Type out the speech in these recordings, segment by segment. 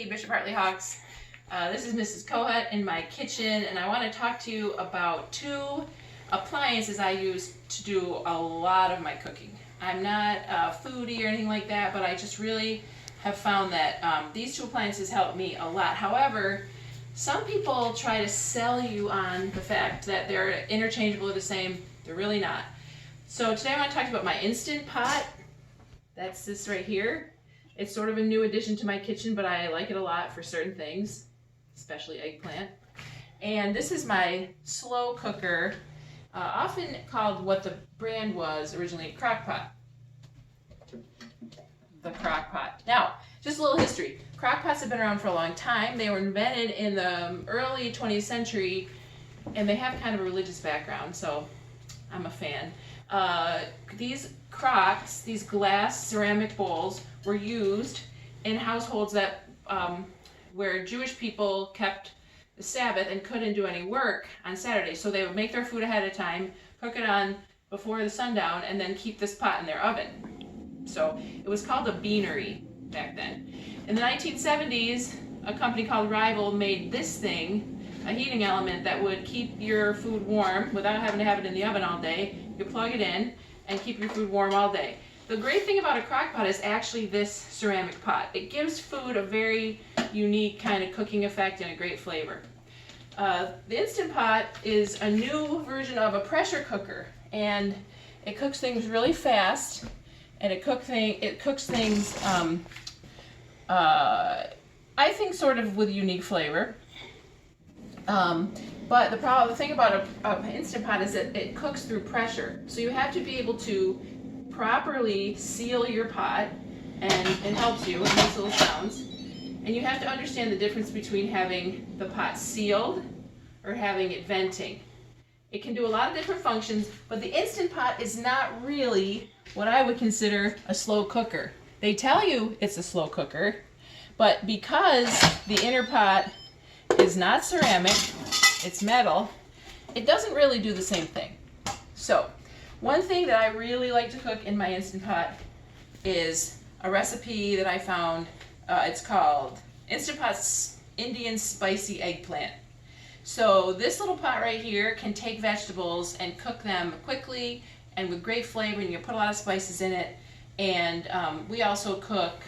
everybody, Bishop Hartley Hawks. This is Mrs. Kohut in my kitchen, and I want to talk to you about two appliances I use to do a lot of my cooking. I'm not a foodie or anything like that, but I just really have found that these two appliances help me a lot. However, some people try to sell you on the fact that they're interchangeable or the same. They're really not. So today I want to talk to you about my Instant Pot. That's this right here. It's sort of a new addition to my kitchen, but I like it a lot for certain things, especially eggplant. And this is my slow cooker, often called what the brand was originally, crock pot. The crock pot. Now, just a little history. Crock pots have been around for a long time. They were invented in the early 20th century, and they have kind of a religious background, so I'm a fan. These crocks, these glass ceramic bowls, were used in households that where Jewish people kept the Sabbath and couldn't do any work on Saturday. So they would make their food ahead of time, cook it on before the sundown, and then keep this pot in their oven. So it was called a beanery back then. In the 1970s, a company called Rival made this thing, a heating element that would keep your food warm without having to have it in the oven all day. You plug it in and keep your food warm all day. The great thing about a crock pot is actually this ceramic pot. It gives food a very unique kind of cooking effect and a great flavor. The Instant Pot is a new version of a pressure cooker, and it cooks things really fast, and it cooks things I think sort of with unique flavor. But the thing about an Instant Pot is that it cooks through pressure. So you have to be able to properly seal your pot, and it helps you, it makes little sounds. And you have to understand the difference between having the pot sealed or having it venting. It can do a lot of different functions, but the Instant Pot is not really what I would consider a slow cooker. They tell you it's a slow cooker, but because the inner pot is not ceramic, it's metal, it doesn't really do the same thing. So, one thing that I really like to cook in my Instant Pot is a recipe that I found. It's called Instant Pot's Indian Spicy Eggplant. So this little pot right here can take vegetables and cook them quickly and with great flavor, and you can put a lot of spices in it. And we also cook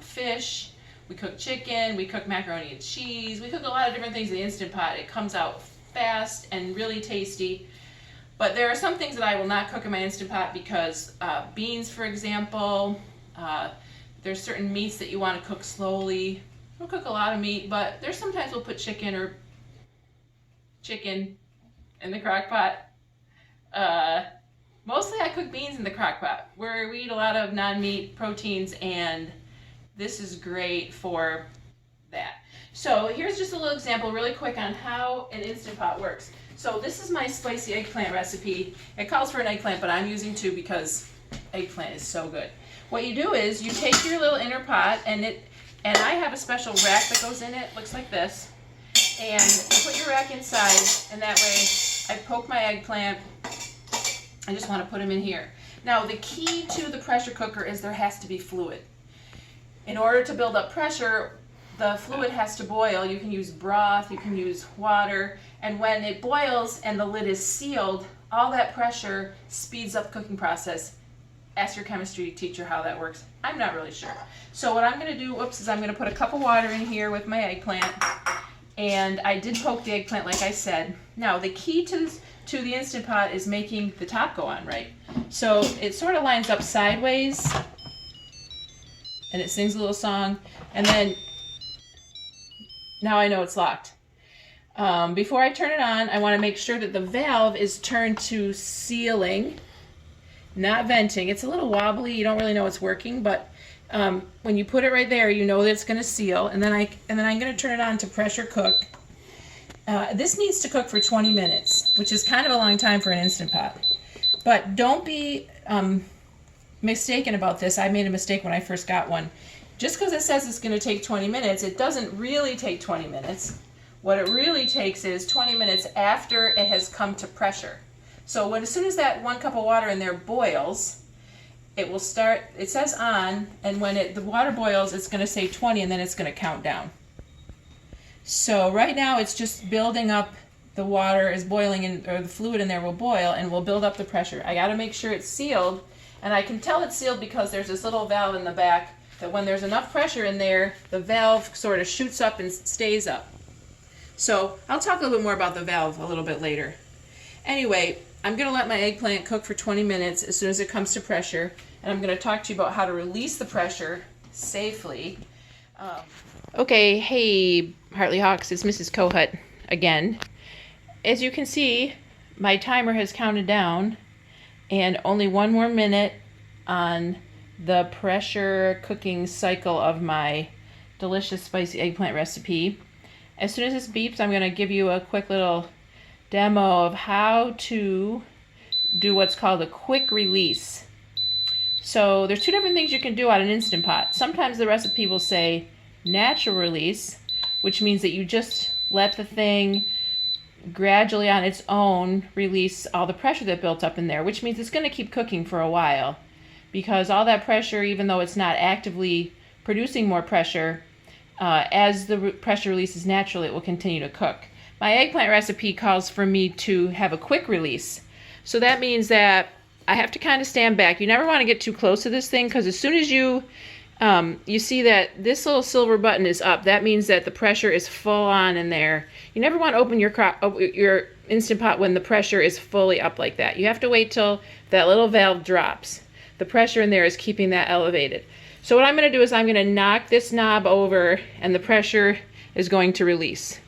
fish, we cook chicken, we cook macaroni and cheese, we cook a lot of different things in the Instant Pot. It comes out fast and really tasty. But there are some things that I will not cook in my Instant Pot because beans, for example, there's certain meats that you want to cook slowly. We'll cook a lot of meat, but there's sometimes we'll put chicken in the crock pot. Mostly I cook beans in the crock pot, where we eat a lot of non-meat proteins, and this is great for that. So here's just a little example really quick on how an Instant Pot works. So this is my spicy eggplant recipe. It calls for an eggplant, but I'm using two because eggplant is so good. What you do is you take your little inner pot, and I have a special rack that goes in it, looks like this. And you put your rack inside, and that way I poke my eggplant. I just want to put them in here. Now the key to the pressure cooker is there has to be fluid. In order to build up pressure, the fluid has to boil. You can use broth, you can use water, and when it boils and the lid is sealed, all that pressure speeds up the cooking process. Ask your chemistry teacher how that works. I'm not really sure. So what I'm going to do, is I'm going to put a cup of water in here with my eggplant, and I did poke the eggplant like I said. Now the key to the Instant Pot is making the top go on right. So it sort of lines up sideways, and it sings a little song, and then now I know it's locked. Before I turn it on, I want to make sure that the valve is turned to sealing, not venting. It's a little wobbly, you don't really know it's working, but when you put it right there, you know that it's going to seal, and then I'm going to turn it on to pressure cook. This needs to cook for 20 minutes, which is kind of a long time for an Instant Pot. But don't be mistaken about this. I made a mistake when I first got one. Just because it says it's going to take 20 minutes, it doesn't really take 20 minutes. What it really takes is 20 minutes after it has come to pressure. So as soon as that 1 cup of water in there boils, it will start, it says on, and when the water boils, it's going to say 20, and then it's going to count down. So right now it's just building up. The water is boiling, or the fluid in there will boil and will build up the pressure. I got to make sure it's sealed, and I can tell it's sealed because there's this little valve in the back that when there's enough pressure in there, the valve sort of shoots up and stays up. So I'll talk a little bit more about the valve a little bit later. Anyway, I'm going to let my eggplant cook for 20 minutes as soon as it comes to pressure, and I'm going to talk to you about how to release the pressure safely. Okay, hey Hartley Hawks, it's Mrs. Kohut again. As you can see, my timer has counted down, and only 1 more minute on the pressure cooking cycle of my delicious spicy eggplant recipe. As soon as this beeps, I'm going to give you a quick little demo of how to do what's called a quick release. So there's 2 different things you can do on an Instant Pot. Sometimes the recipe will say natural release, which means that you just let the thing gradually on its own release all the pressure that built up in there, which means it's going to keep cooking for a while, because all that pressure, even though it's not actively producing more pressure, as the pressure releases naturally, it will continue to cook. My eggplant recipe calls for me to have a quick release. So that means that I have to kind of stand back. You never want to get too close to this thing, because as soon as you see that this little silver button is up, that means that the pressure is full on in there. You never want to open your Instant Pot when the pressure is fully up like that. You have to wait till that little valve drops. The pressure in there is keeping that elevated. So what I'm going to do is I'm going to knock this knob over, and the pressure is going to release.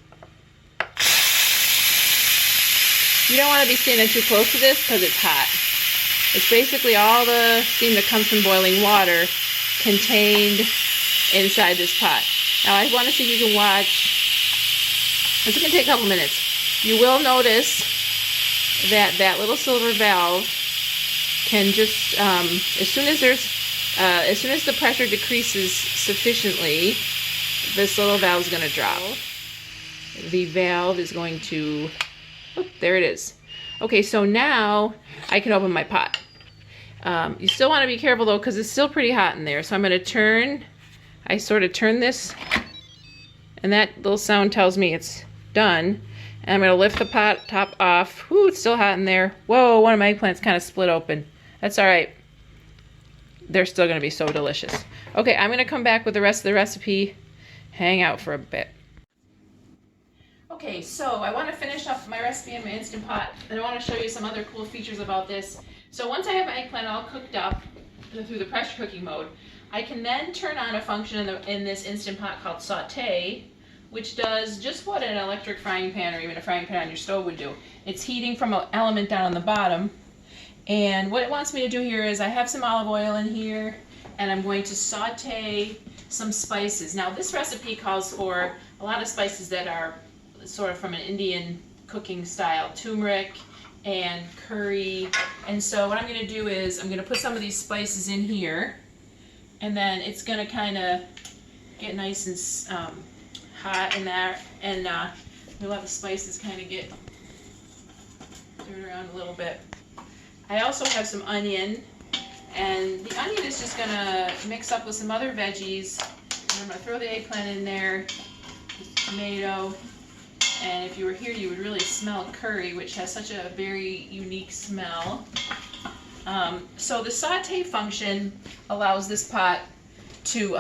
You don't want to be standing too close to this because it's hot. It's basically all the steam that comes from boiling water contained inside this pot. Now I want to see if you can watch. This is going to take a couple minutes. You will notice that that little silver valve can just, as soon as the pressure decreases sufficiently, this little valve is going to drop. The valve is going to, oh, there it is. Okay, so now I can open my pot. You still want to be careful though, because it's still pretty hot in there. So I'm going to turn, I sort of turn this, and that little sound tells me it's done. And I'm going to lift the pot top off. Whoo, it's still hot in there. Whoa, one of my eggplants kind of split open. That's all right. They're still going to be so delicious. Okay, I'm going to come back with the rest of the recipe. Hang out for a bit. Okay, so I want to finish up my recipe in my Instant Pot, and I want to show you some other cool features about this. So once I have my eggplant all cooked up through the pressure cooking mode, I can then turn on a function in this Instant Pot called Saute, which does just what an electric frying pan or even a frying pan on your stove would do. It's heating from an element down on the bottom, and what it wants me to do here is I have some olive oil in here, and I'm going to saute some spices. Now this recipe calls for a lot of spices that are sort of from an Indian cooking style, turmeric and curry. And so what I'm going to do is I'm going to put some of these spices in here, and then it's going to kind of get nice and hot in there, and we'll let the spices kind of get stirred around a little bit. I also have some onion, and the onion is just going to mix up with some other veggies, and I'm going to throw the eggplant in there, tomato. And if you were here, you would really smell curry, which has such a very unique smell. So the saute function allows this pot to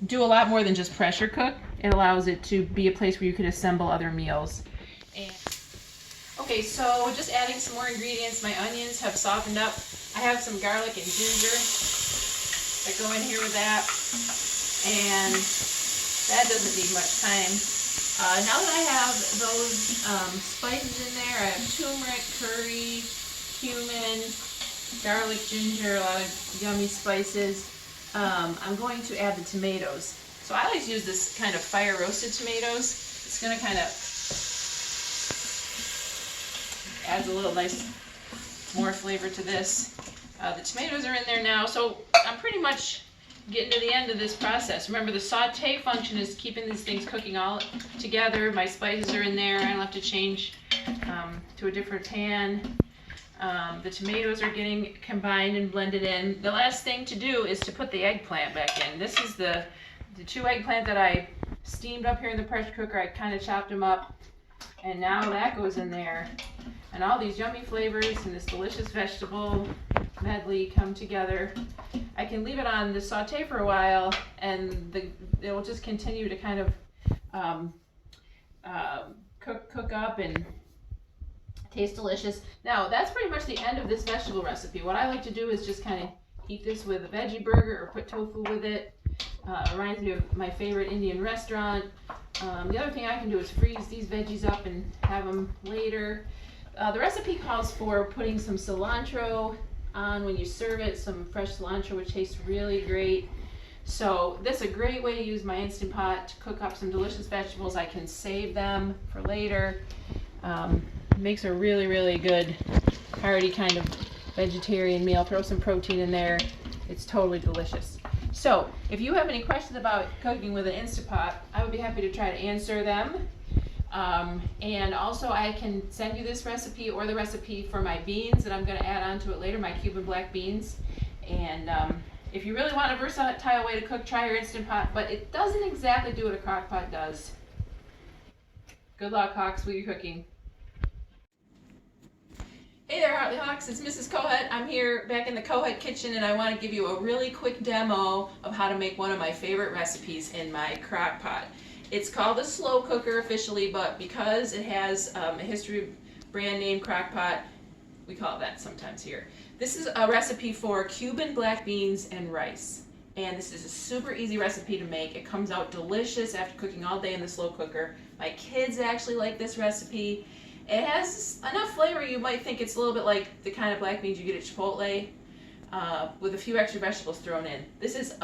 do a lot more than just pressure cook. It allows it to be a place where you could assemble other meals. And okay, so just adding some more ingredients. My onions have softened up. I have some garlic and ginger that go in here with that. And that doesn't need much time. Now that I have those spices in there, I have turmeric, curry, cumin, garlic, ginger, a lot of yummy spices. I'm going to add the tomatoes. So I like to use this kind of fire roasted tomatoes. It's going to kind of adds a little nice more flavor to this. The tomatoes are in there now, so I'm pretty much getting to the end of this process. Remember, the saute function is keeping these things cooking all together. My spices are in there. I'll have to change to a different pan. The tomatoes are getting combined and blended in. The last thing to do is to put the eggplant back in. This is the 2 eggplant that I steamed up here in the pressure cooker. I kind of chopped them up, and now that goes in there. And all these yummy flavors and this delicious vegetable medley come together. I can leave it on the saute for a while, and it will just continue to kind of cook up and taste delicious. Now, that's pretty much the end of this vegetable recipe. What I like to do is just kind of eat this with a veggie burger or put tofu with it. Reminds me of my favorite Indian restaurant. The other thing I can do is freeze these veggies up and have them later. The recipe calls for putting some cilantro on when you serve it, some fresh cilantro, which tastes really great. So this is a great way to use my Instant Pot to cook up some delicious vegetables. I can save them for later. Makes a really, really good hearty kind of vegetarian meal. Throw some protein in there. It's totally delicious. So if you have any questions about cooking with an Instant Pot, I would be happy to try to answer them. And also I can send you this recipe or the recipe for my beans that I'm going to add on to it later, my Cuban black beans. And if you really want a versatile way to cook, try your Instant Pot, but it doesn't exactly do what a crock pot does. Good luck, Hawks, with your cooking. Hey there, Heartly Hawks, it's Mrs. Kohut. I'm here back in the Kohut kitchen, and I want to give you a really quick demo of how to make one of my favorite recipes in my crock pot. It's called a slow cooker officially, but because it has a history brand name crock pot, we call it that sometimes here. This is a recipe for Cuban black beans and rice. And this is a super easy recipe to make. It comes out delicious after cooking all day in the slow cooker. My kids actually like this recipe. It has enough flavor you might think it's a little bit like the kind of black beans you get at Chipotle, with a few extra vegetables thrown in. This is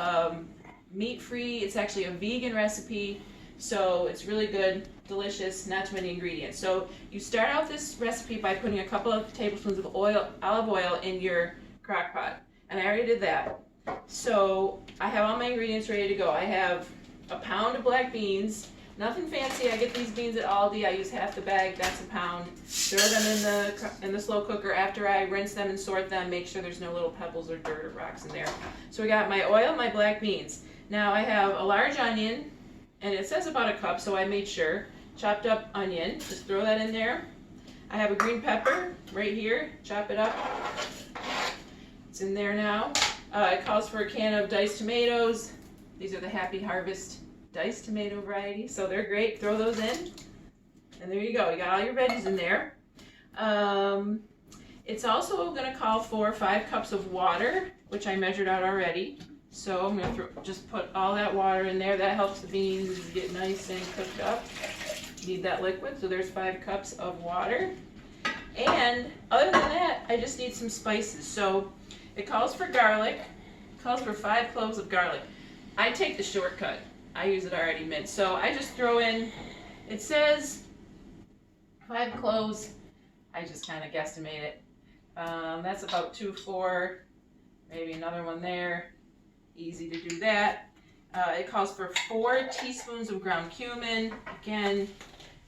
meat-free. It's actually a vegan recipe. So it's really good, delicious, not too many ingredients. So you start out this recipe by putting a couple of tablespoons of olive oil in your crock pot. And I already did that. So I have all my ingredients ready to go. I have a pound of black beans, nothing fancy. I get these beans at Aldi. I use half the bag, that's a pound. Throw them in the slow cooker after I rinse them and sort them, make sure there's no little pebbles or dirt or rocks in there. So we got my oil, my black beans. Now I have a large onion, and it says about a cup, so I made sure. Chopped up onion, just throw that in there. I have a green pepper right here, chop it up. It's in there now. It calls for a can of diced tomatoes. These are the Happy Harvest diced tomato variety, so they're great. Throw those in, and there you go. You got all your veggies in there. It's also going to call for 5 cups of water, which I measured out already. So I'm going to just put all that water in there. That helps the beans get nice and cooked up. Need that liquid, so there's 5 cups of water. And other than that, I just need some spices. So it calls for garlic. It calls for 5 cloves of garlic. I take the shortcut. I use it already minced. So I just throw in, it says 5 cloves. I just kind of guesstimate it. That's about 2, 4, maybe another one there. Easy to do that. It calls for 4 teaspoons of ground cumin. Again,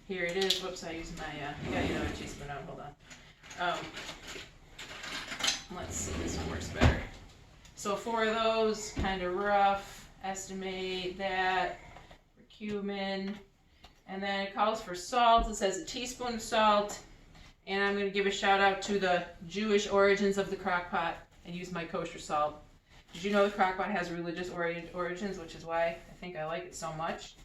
here it is. Whoops, I used my, I got another teaspoon out. Hold on. Let's see, this one works better. So 4 of those, kind of rough. Estimate that for cumin. And then it calls for salt. It says a teaspoon of salt. And I'm going to give a shout out to the Jewish origins of the crock pot and use my kosher salt. Did you know the crock pot has religious origins, which is why I think I like it so much.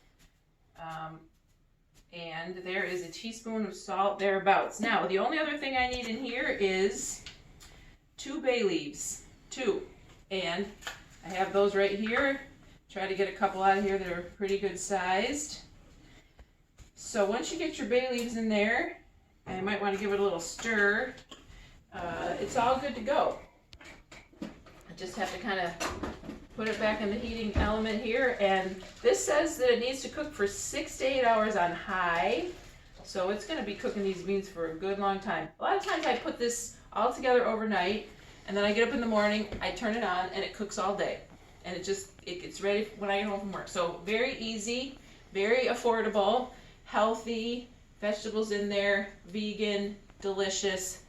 And there is a teaspoon of salt thereabouts. Now, the only other thing I need in here is 2 bay leaves. 2. And I have those right here. Try to get a couple out of here that are pretty good sized. So once you get your bay leaves in there, and you might want to give it a little stir, it's all good to go. Just have to kind of put it back in the heating element here, and this says that it needs to cook for 6 to 8 hours on high, so it's going to be cooking these beans for a good long time. A lot of times I put this all together overnight, and then I get up in the morning, I turn it on, and it cooks all day, and it gets ready when I get home from work. So very easy, very affordable, healthy, vegetables in there, vegan, delicious.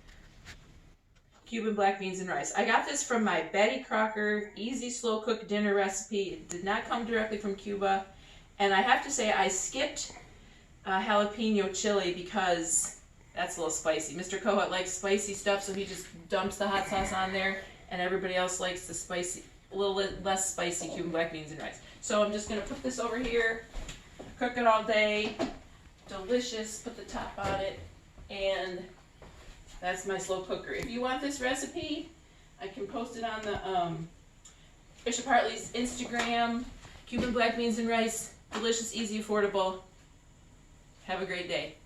Cuban black beans and rice. I got this from my Betty Crocker easy slow cook dinner recipe. It did not come directly from Cuba. And I have to say I skipped jalapeno chili because that's a little spicy. Mr. Kohut likes spicy stuff, so he just dumps the hot sauce on there, and everybody else likes the spicy, a little less spicy Cuban black beans and rice. So I'm just gonna put this over here, cook it all day, delicious, put the top on it, and that's my slow cooker. If you want this recipe, I can post it on the Bishop Hartley's Instagram. Cuban black beans and rice, delicious, easy, affordable. Have a great day.